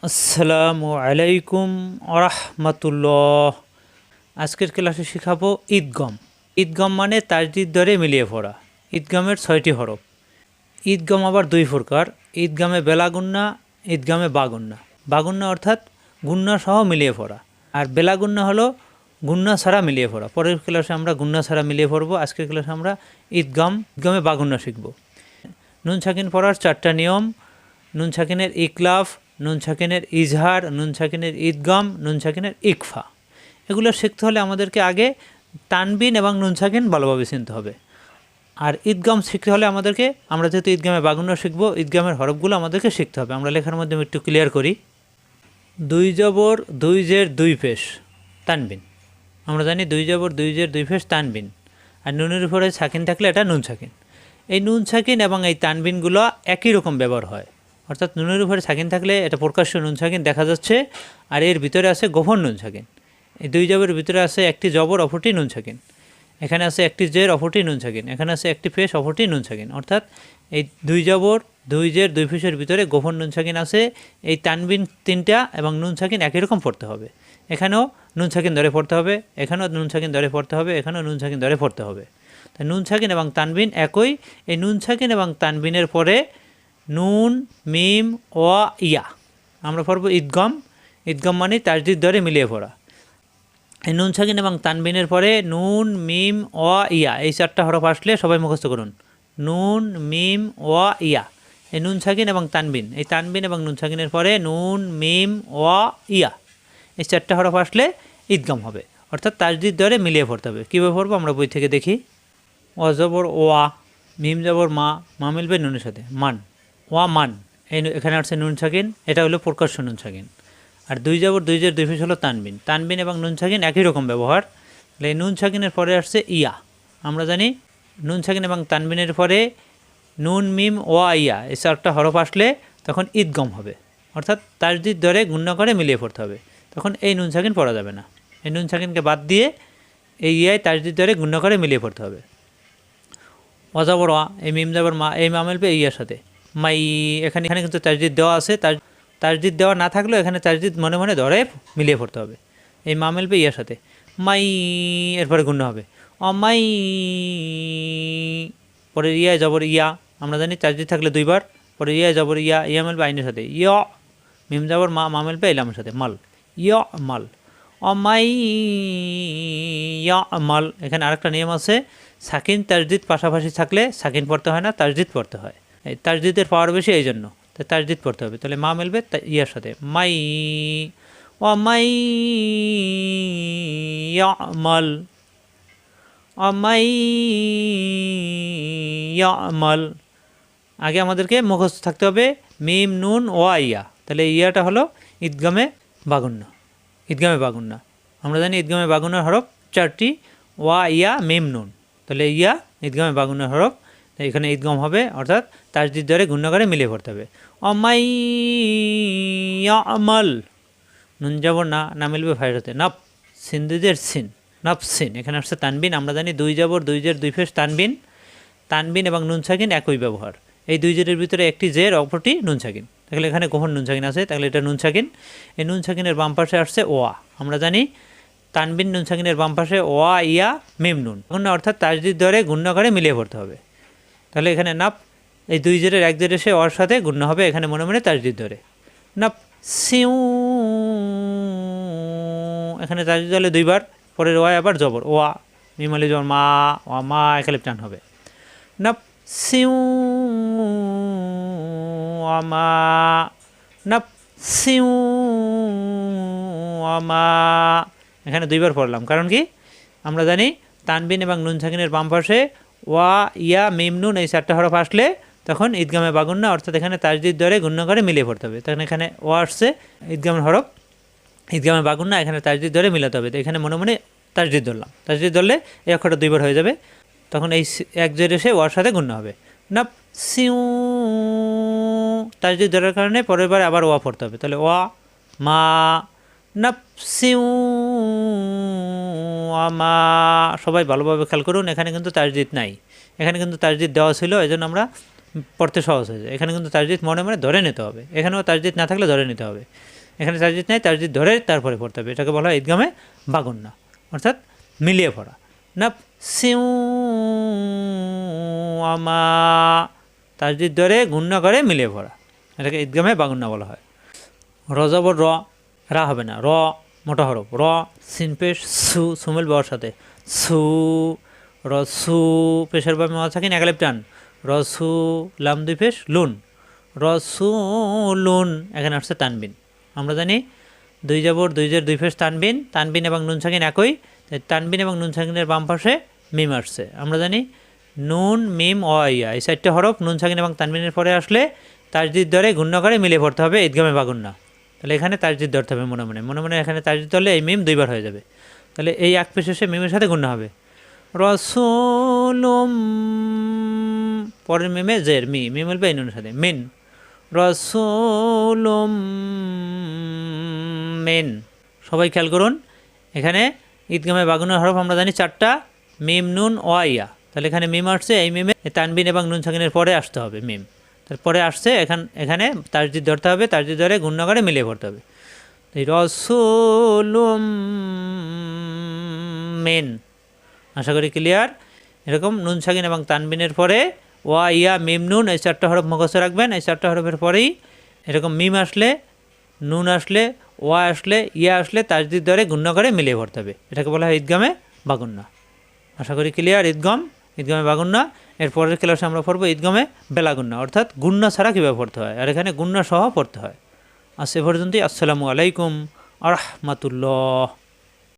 আসসালামু আলাইকুম আরহামাতুল্লাহ। আজকের ক্লাসে শেখাবো ঈদগম। ঈদগম মানে তাজদিদ ধরে মিলিয়ে পড়া। ঈদগমের 6টি হরফ। ঈদগম আবার দুই প্রকার, ঈদগামে বেলা গুন্না, ঈদগামে বাগুন্না। বাগুন্না অর্থাৎ গুন্না সহ মিলিয়ে পড়া, আর বেলা গুন্না হলো গুন্না ছাড়া মিলিয়ে পড়া। পরের ক্লাসে আমরা গুন্না ছাড়া মিলিয়ে পড়বো। আজকের ক্লাসে আমরা ঈদগামে বাগুন্না শিখব। নুন সাকিন পড়ার 4টা নিয়ম: নুন সাকিনের ইকলাফ, নুন সাকিনের ইজহার, নুন সাকিনের ঈদগাম, নুন সাকিনের ইকফা। এগুলো শিখতে হলে আমাদেরকে আগে তানবিন এবং নুন সাকিন ভালোভাবে চিনতে হবে। আর ঈদগাম শিখতে হলে আমরা যেহেতু ঈদগামে বাগুন্না শিখব, ঈদগামের হরফগুলো আমাদেরকে শিখতে হবে। আমরা লেখার মাধ্যমে একটু ক্লিয়ার করি। দুই জবর, দুই জের, দুই পেশ, তানবিন। আমরা জানি দুই জবর, দুই জের, দুই পেশ, তানবিন। আর নুনের উপরে সাকিন থাকলে এটা নুন সাকিন। এই নুন সাকিন এবং এই তানবিনগুলো একই রকম ব্যবহার হয়। অর্থাৎ নুনের উপরে সাকিন থাকলে এটা প্রকাশ্য নুন সাকিন দেখা যাচ্ছে, আর এর ভিতরে আছে গোপন নুন সাকিন। এই দুই জবরের ভিতরে আছে একটি জবর, অপরটি নুন সাকিন। এখানে আছে একটি জের, অপরটি নুন সাকিন। এখানে আছে একটি পেশ, অপরটি নুন সাকিন। অর্থাৎ এই দুই জবর, দুই জের, দুই পেশের ভিতরে গোপন নুন সাকিন আছে। এই তানবিন 3টা এবং নুন সাকিন একই রকম পড়তে হবে। এখানেও নুন সাকিন ধরে পড়তে হবে, এখানেও নুন সাকিন ধরে পড়তে হবে, এখানেও নুন সাকিন ধরে পড়তে হবে। তাই নুন সাকিন এবং তানবিন একই। এই নুন সাকিন এবং তানবিনের পরে নুন, মিম, ও, ইয়া। আমরা পড়ব ঈদগম। ঈদগম মানে তাজদিদ ধরে মিলিয়ে পড়া। এই নুন সাকিন এবং তানবিনের পরে নুন, মিম, ও, ইয়া, এই 4টা হরফ আসলে সবাই মুখস্থ করুন। নুন, মিম, ও, ইয়া। এই নুন সাকিন এবং তানবিন, এই তানবিন এবং নুন সাকিনের পরে নুন, মিম, ও, ইয়া, এই 4টা হরফ আসলে ঈদগম হবে। অর্থাৎ তাজদিদ ধরে মিলিয়ে পড়তে হবে। কীভাবে পড়বো আমরা বই থেকে দেখি। অ জবর ওয়া, মিম জবর মা, মা মিলবে নুনের সাথে, মান, ওয়া মান। এখানে আসছে নুন সাকিন, এটা হলো প্রকাশ্য নুন সাকিন। আর দুই জবর, দুই জের, দুই পেশ হলো তানবিন। তানবিন এবং নুন সাকিন একই রকম ব্যবহার। তাহলে এই নুন সাকিনের পরে আসছে ইয়া। আমরা জানি নুন সাকিন এবং তানবিনের পরে নুন, মিম, ওয়া, ইয়া, এই 4টা হরফ আসলে তখন ঈদগম হবে। অর্থাৎ তাজদিদ ধরে গুণনা করে মিলিয়ে পড়তে হবে। তখন এই নুন সাকিন পড়া যাবে না। এই নুন সাকিনকে বাদ দিয়ে এই ইয়ায় তাজদিদ ধরে গুণনা করে মিলিয়ে পড়তে হবে। অজাবর ওয়া, এই মিম যাবর মা, এই মা মিলবে ইয়ার সাথে, মাই। এখানে কিন্তু তাজদিদ দেওয়া আছে। তাজদিদ দেওয়া না থাকলেও এখানে তাজদিদ মনে মনে ধরে মিলিয়ে পড়তে হবে। এই মা মিলবে ইয়ার সাথে, মাই, এরপরে গুণ হবে অমাই। পরে ইয়ায় জবর ইয়া, আমরা জানি তাজদিদ থাকলে 2বার। পরে ইয়ায় জবর ইয়া, ইয়া মিলবে আইনের সাথে, ইয়। মিম যাবর মা, মা মিলবে ইলামের সাথে, মাল, ইয় মাল, অমাই ইয়া মাল। এখানে আরেকটা নিয়ম আছে, সাকিন তাজদিদ পাশাপাশি থাকলে সাকিন পড়তে হয় না, তাজদিদ পড়তে হয়। এই তাজদিদের পাওয়ার বেশি, এই জন্য তাই তাজদিদ পড়তে হবে। তাহলে মা মিলবে ইয়ার সাথে, মাই, অমাই ইয়ামাল, অমাই ইয়ামাল। আগে আমাদেরকে মুখস্থ থাকতে হবে মিম, নুন, ওয়া, ইয়া। তাহলে ইয়াটা হলো ঈদগামে বাগুন্না। ঈদগামে বাগুন্না আমরা জানি ঈদগামে বাগুন্নার হরফ 4টি, ওয়া, ইয়া, মিম, নুন। তাহলে ইয়া ঈদগামে বাগুন্নার হরফ। এখানে ঈদগাম হবে, অর্থাৎ তাজদিদ ধরে গুণনা করে মিলিয়ে পড়তে হবে। অমাই ইয়ামাল, নুন যাবর না, না মিলবে ফাইয়ের সাথে, নাপ, সিন্দুজের সিন, নাপ সিন। এখানে আসছে তানবিন। আমরা জানি দুই জবর, দুই জের, দুই পেশ, তানবিন। তানবিন এবং নুন সাকিন একই ব্যবহার। এই দুই জেরের ভিতরে একটি জের, অপরটি নুন সাকিন। তাহলে এখানে গোপন নুন সাকিন আছে, তাহলে এটা নুন সাকিন। এই নুন সাকিনের বাম পাশে আসছে ওয়া। আমরা জানি তানবিন নুন সাকিনের বাম পাশে ওয়া, ইয়া, মিম, নুন। অর্থাৎ তাজদিদ ধরে গুণনা করে মিলিয়ে পড়তে হবে। তাহলে এখানে নাপ, এই দুই জেরের এক জের এসে ওয়ার সাথে গুণনা হবে, এখানে মনে মনে তাজদিদ ধরে, নাপ সিউ। এখানে তাজদিদ হলে 2বার। পরের ওয়া আবার জবর, ওয়া, মিমালি জবর মা, ওয়া মা, একালিপ টান হবে, নাপ সিউ আমা, নাপ সিউ আমা। এখানে 2বার পড়লাম, কারণ কি আমরা জানি তানবিন এবং নুন সাকিনের বাম পাশে ওয়া, ইয়া, মিম, নুন, এই 4টা হরফ আসলে তখন ঈদগামে বাগুন্না, অর্থাৎ এখানে তাজদিদ ধরে গুণ্য করে মিলিয়ে পড়তে হবে। তখন এখানে ওয়া আসছে ঈদগামের হরফ, ঈদগামে বাগুন্না, এখানে তাজদিদ ধরে মিলাতে হবে। তো এখানে মনে মনে তাজদিদ ধরলাম। তাজদিদ ধরলে এই অক্ষরটা 2বার হয়ে যাবে। তখন এই এক জের এসে ওয়ার সাথে গুণ্য হবে, নাপ সিউ। তাজদিদ ধরার কারণে পরের বার আবার ওয়া পড়তে হবে। তাহলে ওয়া মা, নাপ সিউ আমা। সবাই ভালোভাবে খেয়াল করুন, এখানে কিন্তু তাজদিদ নাই। এখানে কিন্তু তাজদিদ দেওয়া ছিল, এই জন্য আমরা পড়তে সহজ হয়ে যায়। এখানে কিন্তু তাজদিদ মনে মনে ধরে নিতে হবে, এখানেও তাজদিদ না থাকলে ধরে নিতে হবে। এখানে তাজদিদ নাই, তাজদিদ ধরে তারপরে পড়তে হবে। এটাকে বলা হয় ঈদগামে বাগুন্না, অর্থাৎ মিলিয়ে পড়া। না সিউ আমা, তাজদিদ ধরে গুণ্য করে মিলিয়ে পড়া, এটাকে ঈদগামে বাগুন্না বলা হয়। র জবর র, রা হবে না, র মোটা হরফ, র সিন পেশ সু, সুমেল বাওয়ার সাথে সু, রসু পেশের বা মাওয়া থাকেন একালিপ টান, রসু লাম দুই পেশ লুন, রসুলুন, এখানে আসছে তানবিন। আমরা জানি দুই জবর দুই জের দুই পেশ তানবিন, তানবিন এবং নুন সাকিন একই, তাই তানবিন এবং নুন সাকিনের বাম পাশে মিম আসছে। আমরা জানি নুন মিম অ ইয়া এই 4টে হরফ নুন সাকিন এবং তানবিনের পরে আসলে তাজদিদ ধরে গুণ্য করে মিলিয়ে পড়তে হবে ঈদগামে বাগুন্না। তাহলে এখানে তাজদিদ ধরতে হবে মনে মনে, মনে মনে এখানে তাজদিদ ধরলে এই মিম দুইবার হয়ে যাবে। তাহলে এই এক পেশ এসে মিমের সাথে গুণ্য হবে। রসুলুম, পরের মিমে জের মি, মিম বলবে এই নুনের সাথে মিন, রসুলুম মিন। সবাই খেয়াল করুন, এখানে ঈদগামে বাগুনের হরফ আমরা জানি 4টা, মিম নুন ওয়া ইয়া। তাহলে এখানে মিম আসছে, এই মিমে তানবিন এবং নুন সাকিনের পরে আসতে হবে মিম, তারপরে আসছে এখানে তাজদিদ ধরতে হবে, তাজদিদ ধরে গুণ্য করে মিলিয়ে পড়তে হবে। এই রসুলুম মিন, আশা করি ক্লিয়ার। এরকম নুন সাকিন এবং তানবিনের পরে ওয়া ইয়া মিম নুন এই 4টা হরফ মুখস্থ রাখবেন। এই 4টা হরফের পরেই এরকম মিম আসলে, নুন আসলে, ওয়া আসলে, ইয়া আসলে তাজদিদ ধরে গুণ্য করে মিলিয়ে পড়তে হবে। এটাকে বলা হয় ঈদগামে বাগুন্না। আশা করি ক্লিয়ার। ঈদগামে বাগুন্না। এর পরের ক্লাসে আমরা পড়বো ঈদগামে বেলাগুন্না, অর্থাৎ গুণ্য ছাড়া কীভাবে পড়তে হয়, আর এখানে গুণ্য সহ পড়তে হয়। আজ এ পর্যন্তই। আসসালামু আলাইকুম আ রহমাতুল্লাহ।